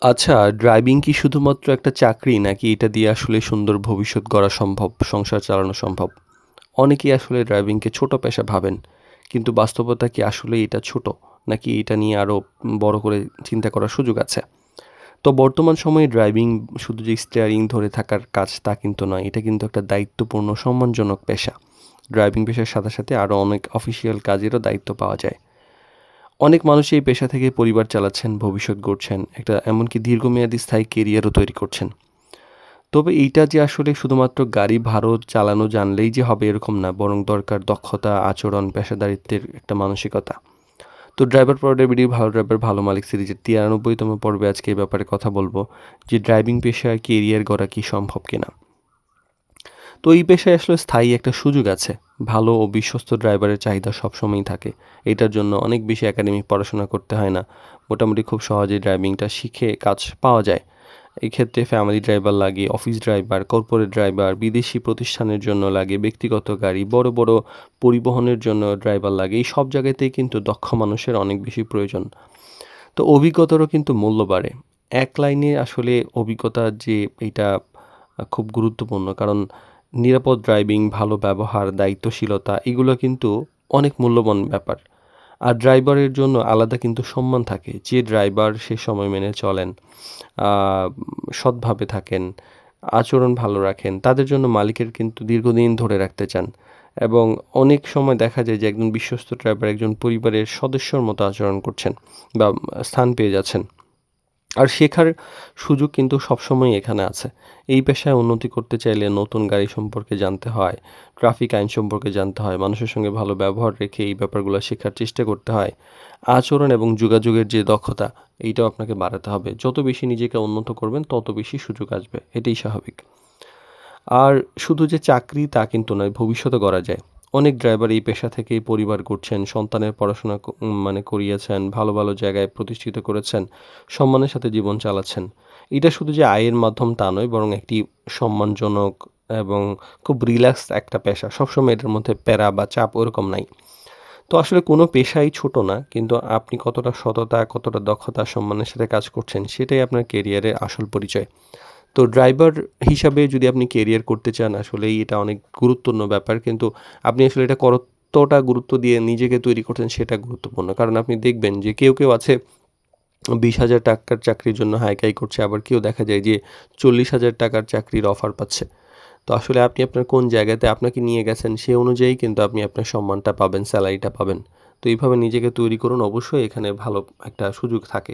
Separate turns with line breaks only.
আচ্ছা, ড্রাইভিং কি শুধুমাত্র একটা চাকরি নাকি এটা দিয়ে আসলে সুন্দর ভবিষ্যৎ গড়া সম্ভব, সংসার চালানো সম্ভব? অনেকেই আসলে ড্রাইভিংকে ছোট পেশা ভাবেন। কিন্তু বাস্তবতা কি আসলেই এটা ছোট? নাকি এটা নিয়ে আরো বড় করে চিন্তা করার সুযোগ আছে? তো বর্তমান সময়ে ড্রাইভিং শুধু যে স্টিয়ারিং ধরে থাকার কাজ তা কিন্তু নয়। এটা কিন্তু একটা দায়িত্বপূর্ণ সম্মানজনক পেশা। ড্রাইভিং পেশার সাথে, সাথে আরো অনেক অফিসিয়াল কাজেরও দায়িত্ব পাওয়া যায়। অনেক মানুষ এই পেশা থেকে পরিবার চালাচ্ছেন, ভবিষ্যৎ গড়ছেন, একটা এমনকি দীর্ঘমেয়াদী স্থায়ী কেরিয়ারও তৈরি করছেন। তবে এইটা যে আসলে শুধুমাত্র গাড়ি ভালো চালানো জানলেই যে হবে এরকম না, বরং দরকার দক্ষতা, আচরণ, পেশাদারিত্বের একটা মানসিকতা। তো ড্রাইভার প্রোডাক্টিভিটি ভালো ড্রাইভার ভালো মালিক সিরিজের 93তম পর্বে আজকে এই ব্যাপারে কথা বলবো যে ড্রাইভিং পেশায় কেরিয়ার গড়া কি সম্ভব কিনা। তো এই পেশায় আসলে স্থায়ী একটা সুযোগ আছে। ভালো ও বিশ্বস্ত ড্রাইভারের চাহিদা সবসময়ই থাকে। এটার জন্য অনেক বেশি একাডেমিক পড়াশোনা করতে হয় না। মোটামুটি খুব সহজেই ড্রাইভিংটা শিখে কাজ পাওয়া যায়। এই ক্ষেত্রে ফ্যামিলি ড্রাইভার লাগে, অফিস ড্রাইভার, কর্পোরেট ড্রাইভার, বিদেশি প্রতিষ্ঠানের জন্য লাগে, ব্যক্তিগত গাড়ি, বড়, বড় পরিবহনের জন্য ড্রাইভার লাগে। এই সব জায়গাতেই কিন্তু দক্ষ মানুষের অনেক বেশি প্রয়োজন। তো অভিজ্ঞতারও কিন্তু মূল্য বাড়ে। এক লাইনে আসলে অভিজ্ঞতা যে এইটা খুব গুরুত্বপূর্ণ। কারণ নিরাপদ ড্রাইভিং, ভালো ব্যবহার, দায়িত্বশীলতা এগুলো কিন্তু অনেক মূল্যবান ব্যাপার। আর ড্রাইভারের জন্য আলাদা কিন্তু সম্মান থাকে। যে ড্রাইভার সে সময় মেনে চলেন, আ সৎভাবে থাকেন, আচরণ ভালো রাখেন, তাদের জন্য মালিকের কিন্তু দীর্ঘদিন ধরে রাখতে চান। এবং অনেক সময় দেখা যায় যে একজন বিশ্বস্ত ড্রাইভার একজন পরিবারের সদস্যর মতো আচরণ করছেন বা স্থান পেয়ে যাচ্ছেন। আর শেখার সুযোগ কিন্তু সবসময়ই এখানে আছে। এই পেশায় উন্নতি করতে চাইলে নতুন গাড়ি সম্পর্কে জানতে হয়, ট্রাফিক আইন সম্পর্কে জানতে হয়, মানুষের সঙ্গে ভালো ব্যবহার রেখে এই ব্যাপারগুলো শেখার চেষ্টা করতে হয়। আচরণ এবং যোগাযোগের যে দক্ষতা, এইটাও আপনাকে বাড়াতে হবে। যত বেশি নিজেকে উন্নত করবেন, তত বেশি সুযোগ আসবে। এটাই স্বাভাবিক। আর শুধু যে চাকরি তা কিন্তু নয়, ভবিষ্যতও গড়া যায়। অনেক ড্রাইভার এই পেশা থেকেই পরিবার গড়ছেন, সন্তানের পড়াশোনা মানে করিয়েছেন, ভালো, ভালো জায়গায় প্রতিষ্ঠিত করেছেন, সম্মানের সাথে জীবন চালাচ্ছেন। এটা শুধু যে আয়ের মাধ্যম তা নয়, বরং একটি সম্মানজনক এবং খুব রিল্যাক্সড একটা পেশা। সবসময় এটার মধ্যে প্যারা বা চাপ ওরকম নাই। তো আসলে কোনো পেশাই ছোট না, কিন্তু আপনি কতটা সততা, কতটা দক্ষতা, সম্মানের সাথে কাজ করছেন, সেটাই আপনার কেরিয়ারের আসল পরিচয়। তো ড্রাইভার হিসাবে যদি আপনি কেরিয়ার করতে চান আসলেই এটা অনেক গুরুত্বপূর্ণ ব্যাপার। কিন্তু আপনি আসলে এটা কতটা গুরুত্ব দিয়ে নিজেকে তৈরি করছেন সেটা গুরুত্বপূর্ণ। কারণ আপনি দেখবেন যে কেউ আছে ৳২০,০০০ র চাকরির জন্য হাইকাই করছে। আবার কেউ দেখা যায় যে ৳৪০,০০০ র চাকরির অফার পাচ্ছে। তো আসলে আপনি আপনার কোন জায়গাতে আপনাকে নিয়ে গেছেন সে অনুযায়ী কিন্তু আপনি আপনার সম্মানটা পাবেন, সেলারিটা পাবেন। তো এইভাবে নিজেকে তৈরি করুন। অবশ্যই এখানে ভালো একটা সুযোগ থাকে।